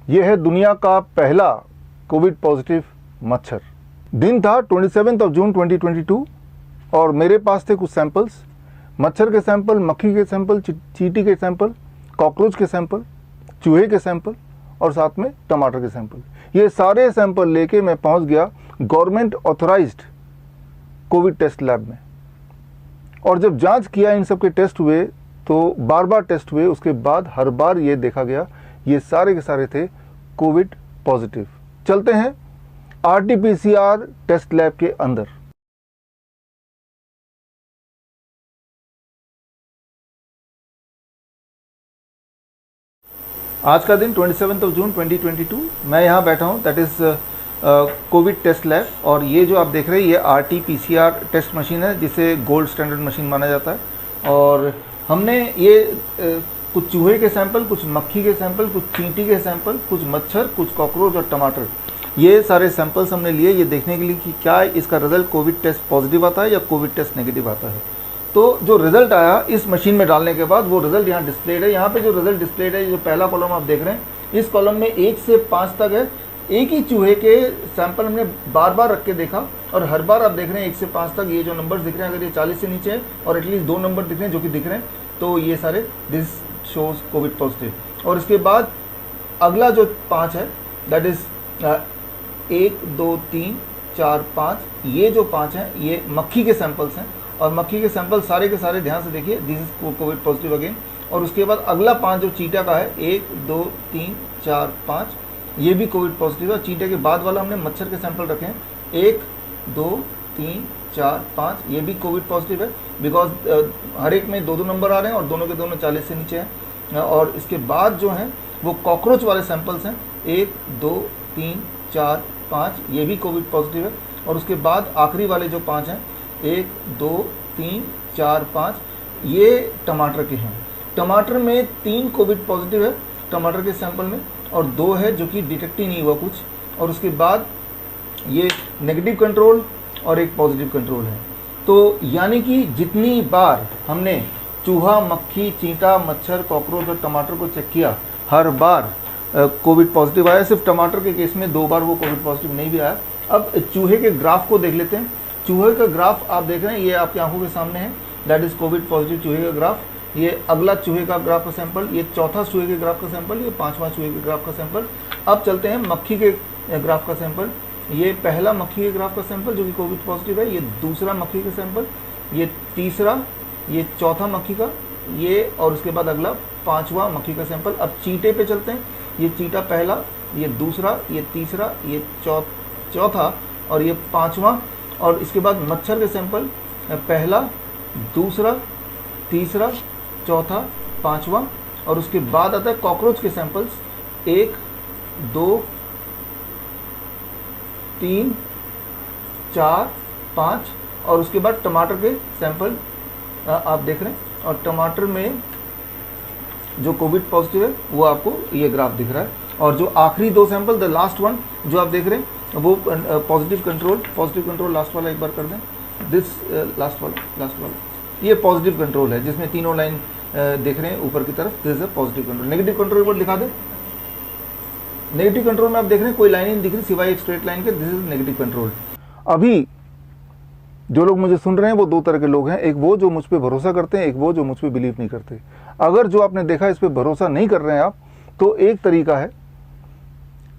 ये है दुनिया का पहला कोविड पॉजिटिव मच्छर। दिन था 27 जून 2022 और मेरे पास थे कुछ सैंपल्स, मच्छर के सैंपल, मक्खी के सैंपल, चींटी के सैंपल, कॉकरोच के सैंपल, चूहे के सैंपल और साथ में टमाटर के सैंपल। ये सारे सैंपल लेके मैं पहुंच गया government authorised Covid test lab में। और जब जांच किया, इन सब के टेस्ट हुए, तो बार बार टेस्ट हुए। उसके बाद हर बार ये देखा गया ये सारे के सारे थे कोविड पॉजिटिव। चलते हैं आरटीपीसीआर टेस्ट लैब के अंदर। आज का दिन 27 जून 2022, मैं यहाँ बैठा हूँ, that is Covid test lab. और ये जो आप देख रहे हैं ये आरटीपीसीआर टेस्ट मशीन है, जिसे गोल्ड स्टैंडर्ड मशीन माना जाता है। और हमने ये कुछ चूहे के सैंपल, कुछ मक्खी के सैंपल, कुछ चींटी के सैंपल, कुछ मच्छर, कुछ कॉकरोच और टमाटर, ये सारे सैंपल्स हमने लिए ये देखने के लिए कि क्या इसका रिजल्ट कोविड टेस्ट पॉजिटिव आता है या कोविड टेस्ट नेगेटिव आता है। तो जो रिजल्ट आया इस मशीन में डालने के बाद, वो रिजल्ट यहाँ डिस्प्लेड है। यहाँ पे जो रिजल्ट डिस्प्लेड है, जो पहला कॉलम आप देख रहे हैं, इस कॉलम में 1 से 5 तक है। एक ही चूहे के सैंपल हमने बार बार रख के देखा और हर बार आप देख रहे हैं 1 से 5 तक ये जो नंबर्स दिख रहे हैं, अगर ये 40 से नीचे है और एटलीस्ट 2 नंबर दिख रहे हैं जो कि दिख रहे हैं, तो ये सारे दिस शोज कोविड पॉजिटिव। और इसके बाद अगला जो 5 है, दैट इज 1 2 3 4 5, ये जो 5 हैं ये मक्खी के सैंपल्स हैं। और मक्खी के सैंपल सारे के सारे ध्यान से देखिए, this is Covid positive again. और उसके बाद अगला 5 जो चीटा का है, 1 2 3 4 5, ये भी कोविड पॉजिटिव है। चीटे के बाद वाला हमने मच्छर के सैंपल रखे हैं, 1 2 3 4 5, ये भी कोविड पॉजिटिव है, बिकॉज हर एक में 2 नंबर आ रहे हैं और दोनों के दोनों 40 से नीचे हैं। और इसके बाद जो हैं वो कॉकरोच वाले सैंपल्स हैं, 1 2 3 4 5, ये भी कोविड पॉजिटिव है। और उसके बाद आखिरी वाले जो 5 हैं, 1 2 3 4 5, ये टमाटर के हैं। टमाटर में 3 कोविड पॉजिटिव है टमाटर के सैंपल में, और 2 है जो कि डिटेक्ट ही नहीं हुआ कुछ। और उसके बाद ये नेगेटिव कंट्रोल और एक पॉजिटिव कंट्रोल है। तो यानी कि जितनी बार हमने चूहा, मक्खी, चींटा, मच्छर, कॉकरोच और टमाटर को चेक किया, हर बार कोविड पॉजिटिव आया। सिर्फ टमाटर के केस में 2 बार वो कोविड पॉजिटिव नहीं भी आया। अब चूहे के ग्राफ को देख लेते हैं। चूहे का ग्राफ आप देख रहे हैं, ये आपकी आंखों के सामने है, दैट इज कोविड पॉजिटिव चूहे का ग्राफ। ये अगला चूहे का ग्राफ का सैंपल, ये चौथा चूहे के ग्राफ का सैंपल, ये 5वां चूहे के ग्राफ का सैंपल। अब चलते हैं मक्खी के ग्राफ का सैंपल। ये पहला मक्खी के ग्राफ का सैंपल जो कि कोविड पॉजिटिव है, ये दूसरा मक्खी का सैंपल, ये तीसरा, ये चौथा मक्खी का, ये, और उसके बाद अगला 5वां मक्खी का सैंपल। अब चींटे पे चलते हैं। ये चींटा पहला, ये दूसरा, ये तीसरा, ये चौथा और ये 5वां। और इसके बाद मच्छर के सैंपल, पहला, दूसरा, तीसरा, चौथा, 5वां। और उसके बाद आता है कॉकरोच के सैंपल्स, 1 2 3 4 5। और उसके बाद टमाटर के सैंपल आप देख रहे हैं, और टमाटर में जो कोविड पॉजिटिव है वो आपको ये ग्राफ दिख रहा है। और जो आखिरी 2 सैंपल, द लास्ट वन जो आप देख रहे हैं, वो पॉजिटिव कंट्रोल लास्ट वाला एक बार कर दें, दिस लास्ट वाला ये पॉजिटिव कंट्रोल है, जिसमें तीनों लाइन देख रहे हैं ऊपर की तरफ, this is a positive control. Negative control एक बार दिखा दें। नेगेटिव कंट्रोल में आप देख रहे हैं कोई लाइन नहीं दिख रही सिवाय एक स्ट्रेट लाइन के, दिस इज नेगेटिव कंट्रोल। अभी जो लोग मुझे सुन रहे हैं वो 2 तरह के लोग हैं, एक वो जो मुझ पर भरोसा करते हैं, एक वो जो मुझ पर बिलीव नहीं करते। अगर जो आपने देखा इस पर भरोसा नहीं कर रहे हैं आप, तो एक तरीका है,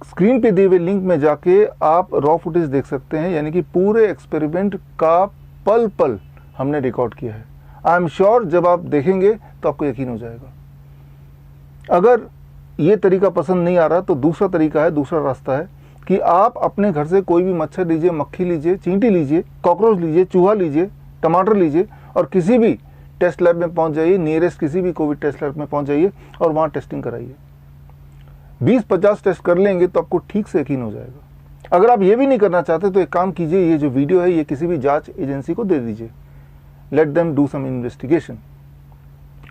स्क्रीन पे दिए हुए लिंक में जाके आप रॉ फुटेज देख सकते हैं, यानी कि पूरे एक्सपेरिमेंट का पल पल हमने रिकॉर्ड किया है। आई एम श्योर जब आप देखेंगे तो आपको यकीन हो जाएगा। अगर ये तरीका पसंद नहीं आ रहा तो दूसरा तरीका है, दूसरा रास्ता है कि आप अपने घर से कोई भी मच्छर लीजिए, मक्खी लीजिए, चींटी लीजिए, कॉकरोच लीजिए, चूहा लीजिए, टमाटर लीजिए और किसी भी टेस्ट लैब में पहुंच जाइए, नियरेस्ट किसी भी कोविड टेस्ट लैब में पहुंच जाइए और वहाँ टेस्टिंग कराइए। 20-50 टेस्ट कर लेंगे तो आपको ठीक से यकीन हो जाएगा। अगर आप ये भी नहीं करना चाहते तो एक काम कीजिए, ये जो वीडियो है ये किसी भी जांच एजेंसी को दे दीजिए, let them do some investigation.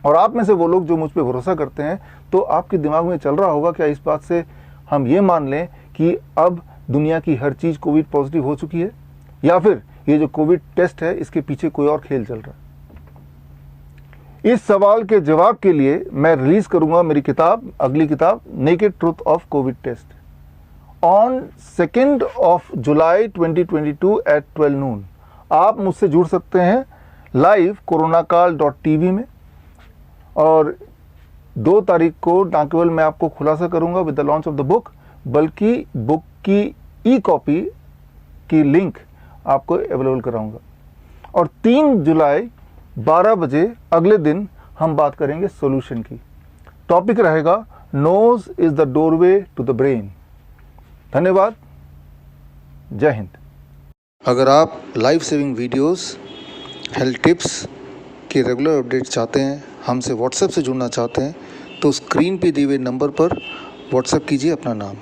और आप में से वो लोग जो मुझ पर भरोसा करते हैं, तो आपके दिमाग में चल रहा होगा क्या इस बात से हम ये मान लें कि अब दुनिया की हर चीज़ कोविड पॉजिटिव हो चुकी है, या फिर ये जो कोविड टेस्ट है इसके पीछे कोई और खेल चल रहा है। इस सवाल के जवाब के लिए मैं रिलीज करूंगा मेरी किताब, अगली किताब, naked truth of Covid test on 2 July 2022 at 12 noon. आप मुझसे जुड़ सकते हैं लाइव coronakaal.tv में, और 2 तारीख को न केवल मैं आपको खुलासा करूंगा with the launch of the book, बल्कि बुक की ई कॉपी की लिंक आपको अवेलेबल कराऊंगा। और 3 जुलाई 12 बजे अगले दिन हम बात करेंगे सॉल्यूशन की। टॉपिक रहेगा nose is the doorway to the brain. धन्यवाद, जय हिंद। अगर आप life saving videos, health tips के रेगुलर अपडेट चाहते हैं, हमसे व्हाट्सएप से जुड़ना चाहते हैं, तो स्क्रीन पे दिए हुए नंबर पर व्हाट्सएप कीजिए अपना नाम।